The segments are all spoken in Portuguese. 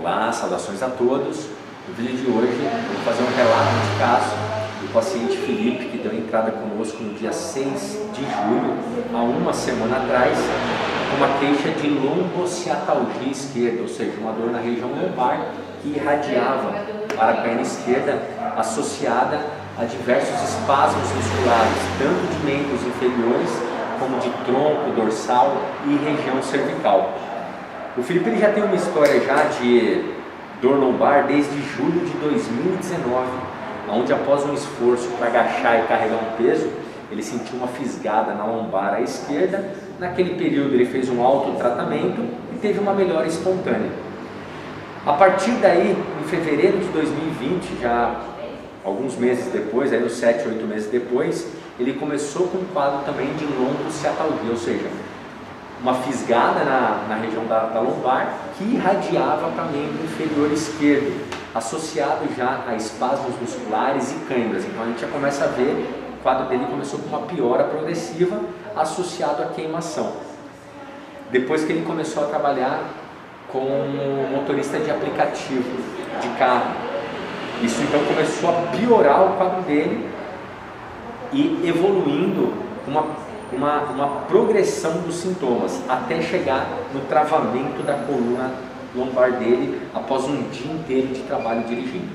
Olá, saudações a todos. No vídeo de hoje eu vou fazer um relato de caso do paciente Felipe, que deu entrada conosco no dia 6 de julho, há uma semana atrás, com uma queixa de lombociatalgia esquerda, ou seja, uma dor na região lombar que irradiava para a perna esquerda, associada a diversos espasmos musculares, tanto de membros inferiores como de tronco, dorsal e região cervical. O Felipe ele já tem uma história já de dor lombar desde julho de 2019, onde após um esforço para agachar e carregar um peso, ele sentiu uma fisgada na lombar à esquerda. Naquele período ele fez um autotratamento e teve uma melhora espontânea. A partir daí, em fevereiro de 2020, já alguns meses depois, aí uns 7, 8 meses depois, ele começou com um quadro também de lombociatalgia, ou seja, uma fisgada na região da lombar que irradiava para o membro inferior esquerdo, associado já a espasmos musculares e câimbras. Então a gente já começa a ver, o quadro dele começou com uma piora progressiva associado à queimação. Depois que ele começou a trabalhar como motorista de aplicativo de carro, isso então começou a piorar o quadro dele e evoluindo uma progressão dos sintomas, até chegar no travamento da coluna lombar dele após um dia inteiro de trabalho dirigindo.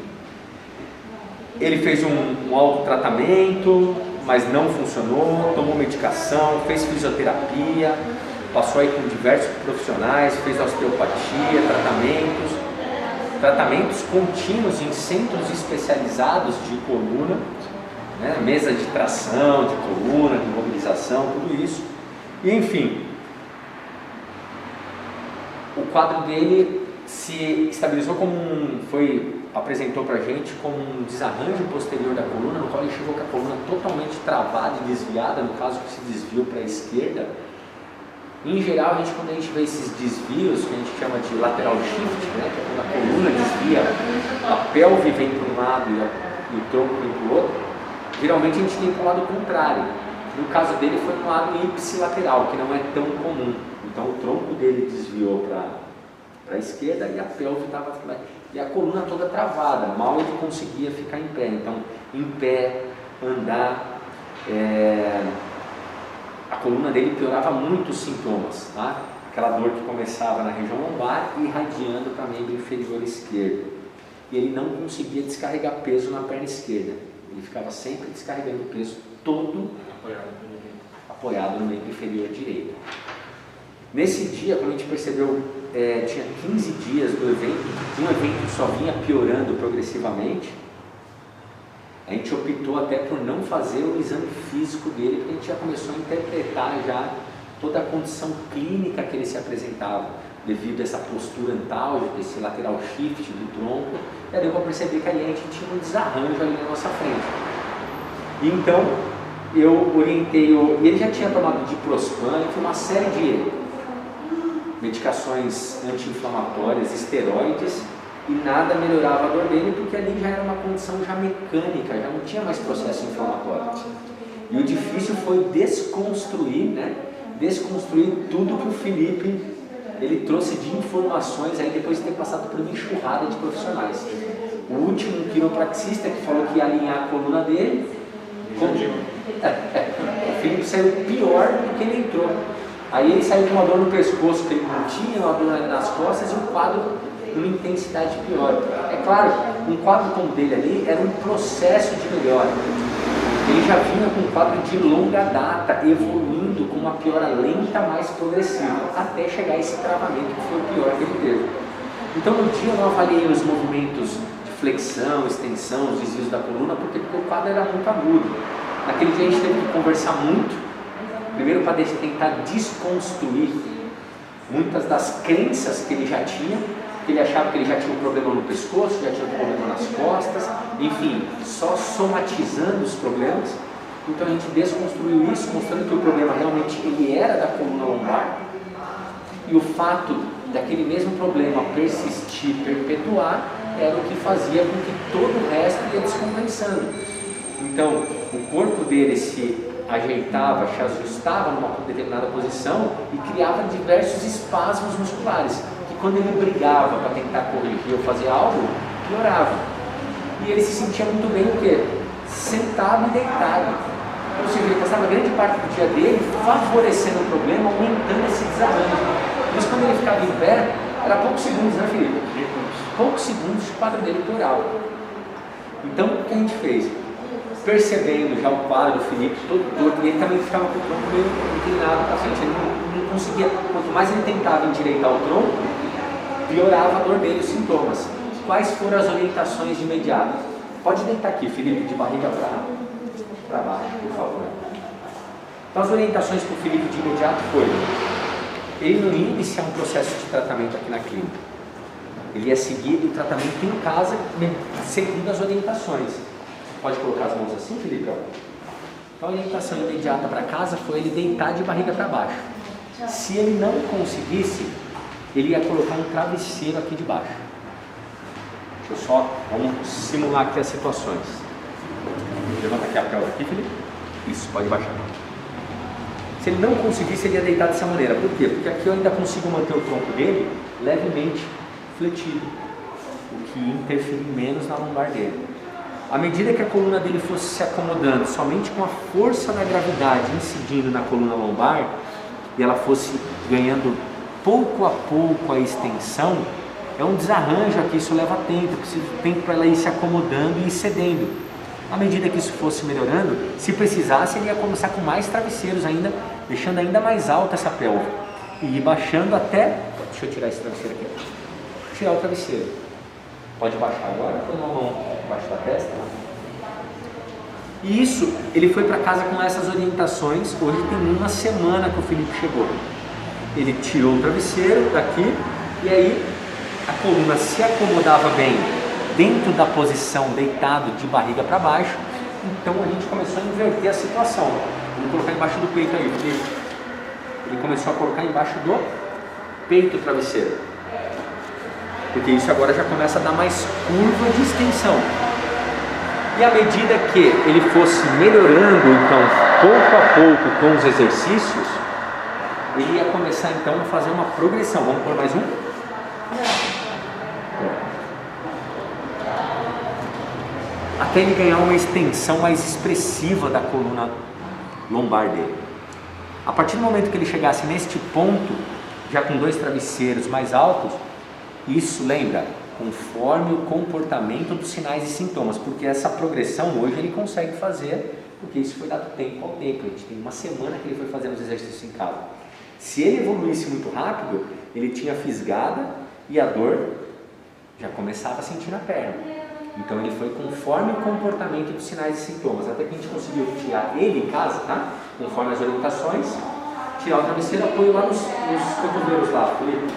Ele fez um autotratamento, mas não funcionou, tomou medicação, fez fisioterapia, passou aí com diversos profissionais, fez osteopatia, tratamentos contínuos em centros especializados de coluna, né, mesa de tração, de coluna, de mobilização, tudo isso. E enfim, o quadro dele se estabilizou apresentou para a gente como um desarranjo posterior da coluna, no qual ele chegou com a coluna totalmente travada e desviada, no caso que se desviou para a esquerda. Em geral, quando a gente vê esses desvios, que a gente chama de lateral shift, né, que é quando a coluna desvia, a pelve vem para um lado e o tronco vem para o outro, geralmente a gente tem para o lado contrário. No caso dele foi no lado ipsilateral, que não é tão comum. Então o tronco dele desviou para a esquerda e a pelve estava e a coluna toda travada, mal ele conseguia ficar em pé. Então, em pé, andar, a coluna dele piorava muito os sintomas, tá? Aquela dor que começava na região lombar e irradiando para o membro inferior esquerdo. E ele não conseguia descarregar peso na perna esquerda. Ele ficava sempre descarregando o peso todo apoiado no membro inferior direito. Nesse dia, quando a gente percebeu, tinha 15 dias do evento, um evento que só vinha piorando progressivamente, a gente optou até por não fazer o exame físico dele, porque a gente já começou a interpretar já toda a condição clínica que ele se apresentava, devido a essa postura antálgica, esse lateral shift do tronco. E aí deu para perceber que ali a gente tinha um desarranjo ali na nossa frente. E então eu orientei, e ele já tinha tomado diprospan, uma série de medicações anti-inflamatórias, esteroides, e nada melhorava a dor dele, porque ali já era uma condição já mecânica, já não tinha mais processo inflamatório. E o difícil foi desconstruir tudo que o Felipe ele trouxe de informações aí depois de ter passado por uma enxurrada de profissionais. O último, um quiropraxista, que falou que ia alinhar a coluna dele, o Felipe saiu pior do que ele entrou. Aí ele saiu com uma dor no pescoço que ele não tinha, uma dor nas costas e um quadro numa intensidade pior. É claro, um quadro como o dele ali era um processo de melhora. Ele já vinha com um quadro de longa data, evoluindo com uma piora lenta, mais progressiva, até chegar a esse travamento que foi o pior que ele teve. Então no dia eu não avaliei os movimentos de flexão, extensão, os desvios da coluna, porque o quadro era muito agudo. Naquele dia a gente teve que conversar muito, primeiro para tentar desconstruir muitas das crenças que ele já tinha, que ele achava que ele já tinha um problema no pescoço, já tinha um problema nas costas, enfim, só somatizando os problemas. Então a gente desconstruiu isso, mostrando que o problema realmente ele era da coluna lombar, e o fato daquele mesmo problema persistir, perpetuar, era o que fazia com que todo o resto ia descompensando. Então o corpo dele se ajeitava, se ajustava numa determinada posição e criava diversos espasmos musculares, que quando ele brigava para tentar corrigir ou fazer algo, piorava. E ele se sentia muito bem o quê? Sentado e deitado. Ou seja, ele passava grande parte do dia dele favorecendo o problema, aumentando esse desarranjo. Por isso, quando ele ficava em pé, era poucos segundos, né, Felipe? Poucos segundos o quadro dele piorava. Então, o que a gente fez? Percebendo já o quadro do Felipe todo torto, e ele também ficava com o tronco meio inclinado para frente, ele não conseguia, quanto mais ele tentava endireitar o tronco, piorava a dor dele, os sintomas. Quais foram as orientações de imediato? Pode deitar aqui, Felipe, de barriga para baixo, por favor. Então, as orientações para o Felipe de imediato foi: ele não ia iniciar um processo de tratamento aqui na clínica, ele ia seguir o tratamento em casa, seguindo as orientações. Pode colocar as mãos assim, Felipe? Então, a orientação imediata para casa foi ele deitar de barriga para baixo. Se ele não conseguisse, ele ia colocar um travesseiro aqui de baixo. Deixa eu só, vamos simular aqui as situações. Levanta aqui a pelva aqui, Felipe. Isso, pode baixar. Se ele não conseguisse, ele ia deitar dessa maneira. Por quê? Porque aqui eu ainda consigo manter o tronco dele levemente fletido, o que interfere menos na lombar dele. À medida que a coluna dele fosse se acomodando, somente com a força da gravidade incidindo na coluna lombar, e ela fosse ganhando pouco a pouco a extensão, é um desarranjo aqui, isso leva tempo, precisa de tempo para ela ir se acomodando e ir cedendo. À medida que isso fosse melhorando, se precisasse, ele ia começar com mais travesseiros ainda, deixando ainda mais alta essa pelva, e ir baixando até... Deixa eu tirar esse travesseiro aqui. Tirar o travesseiro. Pode baixar agora, põe uma mão embaixo da testa. E isso, ele foi para casa com essas orientações. Hoje tem uma semana que o Felipe chegou. Ele tirou o travesseiro daqui e aí a coluna se acomodava bem dentro da posição deitado de barriga para baixo. Então a gente começou a inverter a situação. Vamos colocar embaixo do peito aí, Felipe. Ele começou a colocar embaixo do peito o travesseiro, porque isso agora já começa a dar mais curva de extensão. E à medida que ele fosse melhorando, então, pouco a pouco com os exercícios, ele ia começar então a fazer uma progressão. Vamos por mais um? Até ele ganhar uma extensão mais expressiva da coluna lombar dele. A partir do momento que ele chegasse neste ponto, já com 2 travesseiros mais altos, isso, lembra, conforme o comportamento dos sinais e sintomas, porque essa progressão hoje ele consegue fazer, porque isso foi dado tempo ao tempo. A gente tem uma semana que ele foi fazendo os exercícios em casa. Se ele evoluísse muito rápido, ele tinha fisgada e a dor já começava a sentir na perna. Então ele foi conforme o comportamento dos sinais e sintomas, até que a gente conseguiu tirar ele em casa, tá? Conforme as orientações, tirar o travesseiro, apoio lá nos cotovelos lá, Felipe.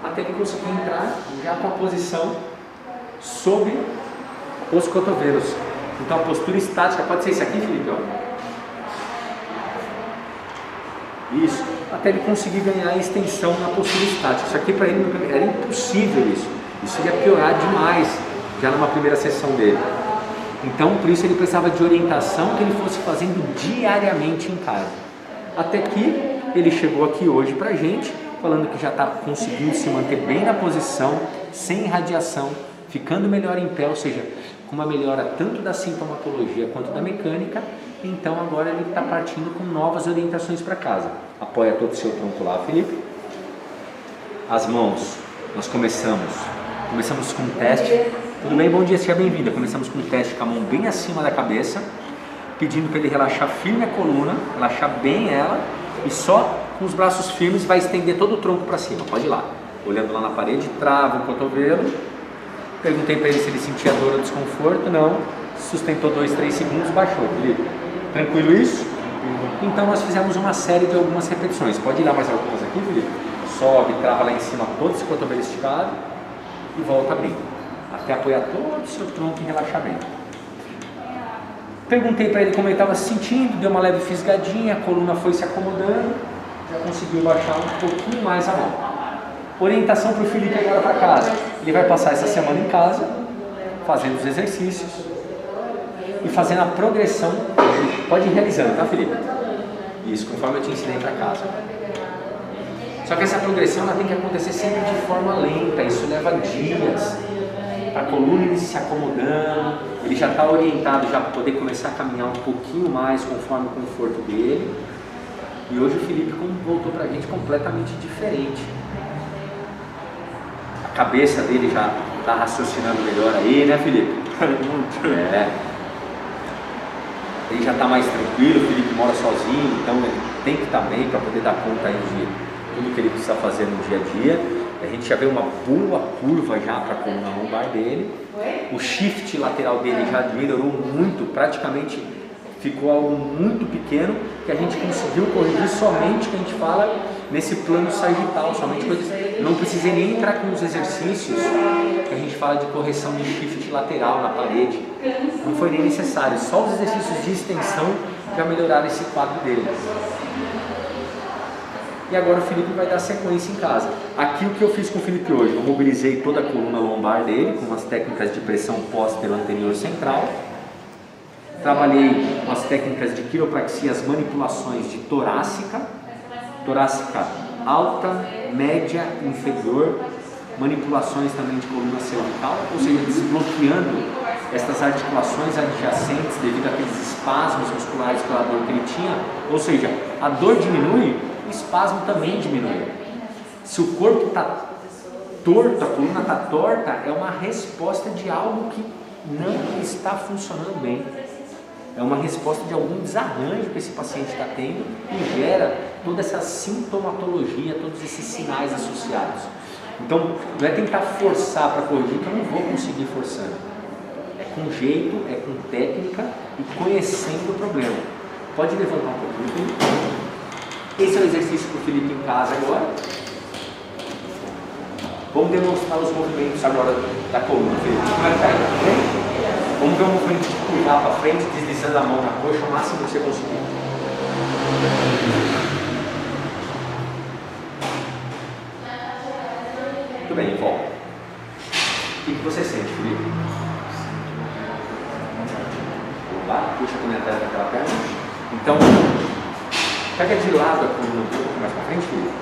Até que conseguiu entrar já com a posição sobre os cotovelos. Então a postura estática pode ser isso aqui, Felipe, ó. Isso, até ele conseguir ganhar a extensão na postura estática. Isso aqui para ele era impossível isso ia piorar demais já numa primeira sessão dele. Então por isso ele precisava de orientação que ele fosse fazendo diariamente em casa. Até que ele chegou aqui hoje pra gente, falando que já está conseguindo se manter bem na posição, sem irradiação, ficando melhor em pé, ou seja, com uma melhora tanto da sintomatologia quanto da mecânica. Então agora ele está partindo com novas orientações para casa. Apoia todo o seu tronco lá, Felipe. As mãos, nós começamos com um teste. Tudo bem? Bom dia, seja bem-vinda. Começamos com um teste com a mão bem acima da cabeça, pedindo para ele relaxar firme a coluna, relaxar bem ela, e só com os braços firmes vai estender todo o tronco para cima. Pode ir lá. Olhando lá na parede, trava o cotovelo. Perguntei para ele se ele sentia dor ou desconforto. Não. Sustentou 2, 3 segundos, baixou. Felipe, tranquilo isso? Então nós fizemos uma série de algumas repetições. Pode ir lá mais algumas aqui, Felipe? Sobe, trava lá em cima todo esse cotovelo esticado e volta bem, até apoiar todo o seu tronco e relaxar bem. Perguntei para ele como ele estava se sentindo, deu uma leve fisgadinha, a coluna foi se acomodando, já conseguiu baixar um pouquinho mais a mão. Orientação para o Felipe agora para casa. Ele vai passar essa semana em casa, fazendo os exercícios e fazendo a progressão. Pode ir realizando, tá, Felipe? Isso, conforme eu te ensinei para casa. Só que essa progressão ela tem que acontecer sempre de forma lenta, isso leva dias. A coluna ele se acomodando, ele já está orientado já para poder começar a caminhar um pouquinho mais conforme o conforto dele. E hoje o Felipe voltou para a gente completamente diferente. A cabeça dele já está raciocinando melhor aí, né, Felipe? É. Ele já está mais tranquilo, o Felipe mora sozinho, então ele tem que estar bem para poder dar conta aí de tudo que ele precisa fazer no dia a dia. A gente já vê uma boa curva já para a coluna lombar dele. O shift lateral dele já melhorou muito, praticamente ficou algo muito pequeno que a gente conseguiu corrigir somente, que a gente fala, nesse plano sagital, somente coisas. Não precisei nem entrar com os exercícios que a gente fala de correção de shift lateral na parede. Não foi nem necessário, só os exercícios de extensão já melhoraram esse quadro dele. E agora o Felipe vai dar sequência em casa. Aqui o que eu fiz com o Felipe hoje, eu mobilizei toda a coluna lombar dele com as técnicas de pressão pós-pelo anterior central. Trabalhei com as técnicas de quiropraxia, as manipulações de torácica alta, média, inferior, manipulações também de coluna cervical, ou seja, desbloqueando estas articulações adjacentes devido àqueles espasmos musculares pela dor que ele tinha, ou seja, a dor diminui, o espasmo também diminui. Se o corpo está torto, a coluna está torta, é uma resposta de algo que não está funcionando bem. É uma resposta de algum desarranjo que esse paciente está tendo e gera toda essa sintomatologia, todos esses sinais associados. Então, não é tentar forçar para corrigir, que eu não vou conseguir forçando. É com jeito, é com técnica e conhecendo o problema. Pode levantar um pouquinho, Felipe. Esse é o exercício para o Felipe em casa agora. Vamos demonstrar os movimentos agora da coluna, Felipe. Como é que está aí? Vamos ver o movimento de pular para frente, deslizando a mão na coxa o máximo que você conseguir. Muito bem, volta. O que você sente, Felipe? Opa, puxa com a atrás daquela perna. Então, pega de lado a coluna um pouco mais para frente, Felipe.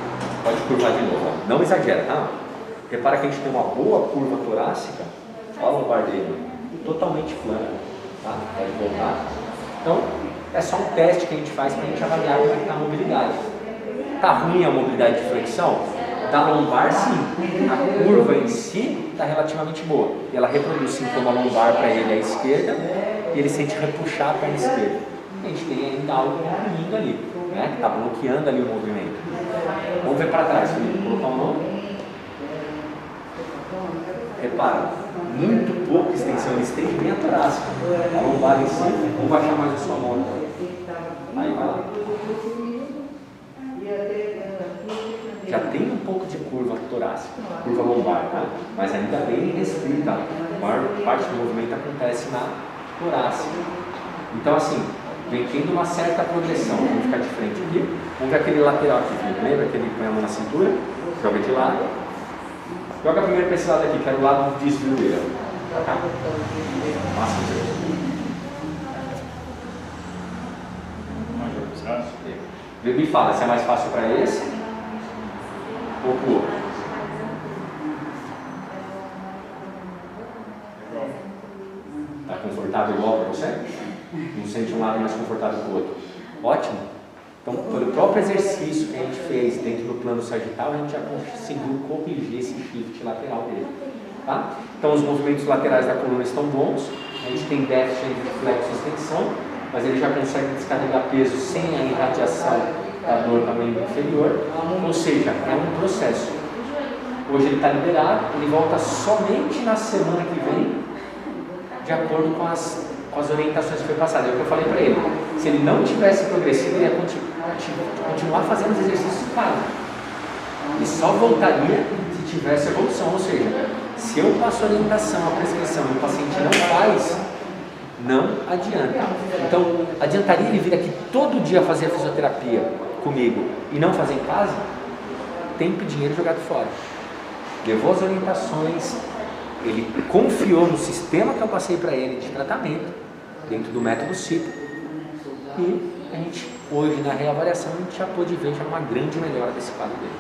Pode curvar de novo. Ó. Não exagera, tá? Repara que a gente tem uma boa curva torácica. Olha o lombar dele. Totalmente plano, tá? Pode voltar. Então, é só um teste que a gente faz para a gente avaliar como é que está a mobilidade. Está ruim a mobilidade de flexão? Da lombar, sim. A curva em si está relativamente boa. E ela reproduz sintoma lombar para ele à esquerda e ele sente repuxar a perna esquerda. A gente tem ainda algo ruim ali, né? Que está bloqueando ali o movimento. Vamos ver para trás, Felipe. Colocar a mão. Repara, muito pouca extensão, ele estende bem a torácica. A lombar em cima, vou baixar mais a sua mão. Aí vai lá. Já tem um pouco de curva torácica, curva lombar, tá? Mas ainda bem restrita. A maior parte do movimento acontece na torácica. Então, assim, vem tendo uma certa progressão. Vamos ficar de frente aqui. Vamos ver aquele lateral aqui, lembra que ele põe a mão na cintura? Joga de lado. Joga primeiro para esse lado aqui, que era o lado do desvio dele. Pra cá. Me fala se é mais fácil para esse ou para o outro. Está confortável igual para você? Não sente um lado mais confortável que o outro? Ótimo. Então, pelo próprio exercício que a gente fez dentro do plano sagital, a gente já conseguiu corrigir esse shift lateral dele. Tá? Então, os movimentos laterais da coluna estão bons, a gente tem déficit entre flexo e extensão, mas ele já consegue descarregar peso sem a irradiação da dor para membro inferior, ou seja, é um processo. Hoje ele está liberado, ele volta somente na semana que vem, de acordo com as orientações que foi passadas. É o que eu falei para ele. Se ele não tivesse progressivo, ele ia continuar fazendo os exercícios em casa. Ele só voltaria se tivesse evolução. Ou seja, se eu passo a orientação, a prescrição e o paciente não faz, não adianta. Então, adiantaria ele vir aqui todo dia fazer a fisioterapia comigo e não fazer em casa? Tempo e dinheiro jogado fora. Levou as orientações, ele confiou no sistema que eu passei para ele de tratamento, dentro do método CIP, e a gente, hoje na reavaliação, a gente já pôde ver já uma grande melhora desse quadro dele.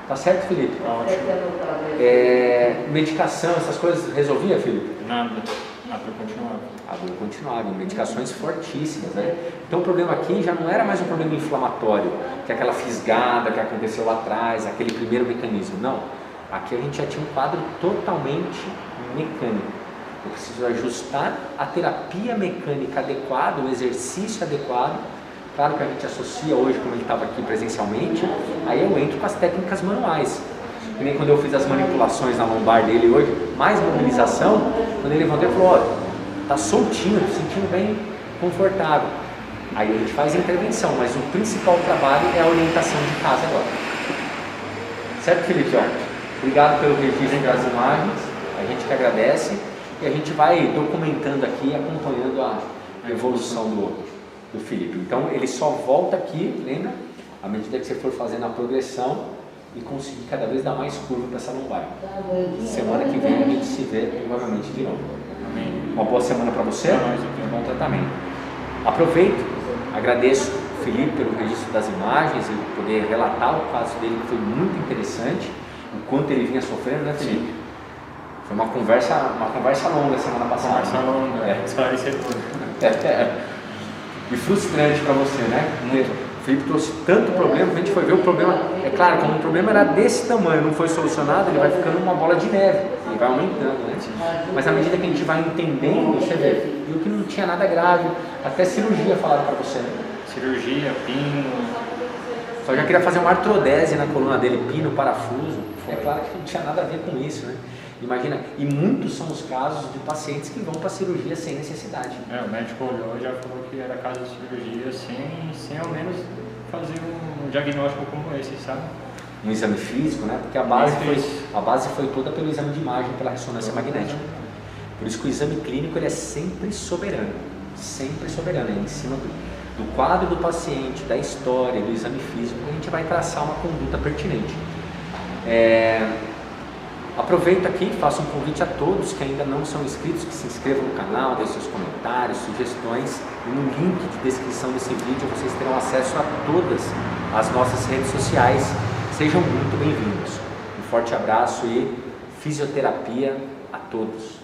Tá certo, Felipe? Ótimo. Medicação, essas coisas, resolvia, Felipe? Nada. A dor continuava. A dor continuava, medicações fortíssimas, né? Então o problema aqui já não era mais um problema inflamatório, que é aquela fisgada que aconteceu lá atrás, aquele primeiro mecanismo. Não. Aqui a gente já tinha um quadro totalmente mecânico. Eu preciso ajustar a terapia mecânica adequada, o exercício adequado. Claro que a gente associa hoje, como ele estava aqui presencialmente, aí eu entro com as técnicas manuais. Que nem quando eu fiz as manipulações na lombar dele hoje, mais mobilização, quando ele levantou, ele falou, olha, tá soltinho, tô sentindo bem confortável. Aí a gente faz a intervenção, mas o principal trabalho é a orientação de casa agora. Certo, Felipe? Obrigado pelo registro das imagens, a gente que agradece e a gente vai documentando aqui, acompanhando a evolução do Felipe. Então ele só volta aqui, lembra? À medida que você for fazendo a progressão e conseguir cada vez dar mais curva para essa lombar. Semana que vem a gente se vê provavelmente de novo. Amém. Uma boa semana para você, um bom tratamento. Aproveito, agradeço o Felipe pelo registro das imagens e poder relatar o caso dele, que foi muito interessante, o quanto ele vinha sofrendo, né, Felipe? Sim. Foi uma conversa longa semana passada. Conversa longa, esclarecedor. E frustrante para você, né? O Felipe trouxe tanto problema que a gente foi ver o problema. É claro, como o problema era desse tamanho, não foi solucionado, ele vai ficando uma bola de neve, ele vai aumentando, né? Mas à medida que a gente vai entendendo, você viu que não tinha nada grave, até cirurgia falaram para você, né? Cirurgia, pino. Só já queria fazer uma artrodese na coluna dele, pino, parafuso. É claro que não tinha nada a ver com isso, né? Imagina, e muitos são os casos de pacientes que vão para a cirurgia sem necessidade. O médico olhou e já falou que era caso de cirurgia sem ao menos fazer um diagnóstico como esse, sabe? Um exame físico, né? Porque a base foi toda pelo exame de imagem, pela ressonância magnética. Por isso que o exame clínico ele é sempre soberano, é em cima do quadro do paciente, da história, do exame físico, a gente vai traçar uma conduta pertinente. Aproveito aqui, faço um convite a todos que ainda não são inscritos, que se inscrevam no canal, deixem seus comentários, sugestões, e no link de descrição desse vídeo vocês terão acesso a todas as nossas redes sociais. Sejam muito bem-vindos. Um forte abraço e fisioterapia a todos.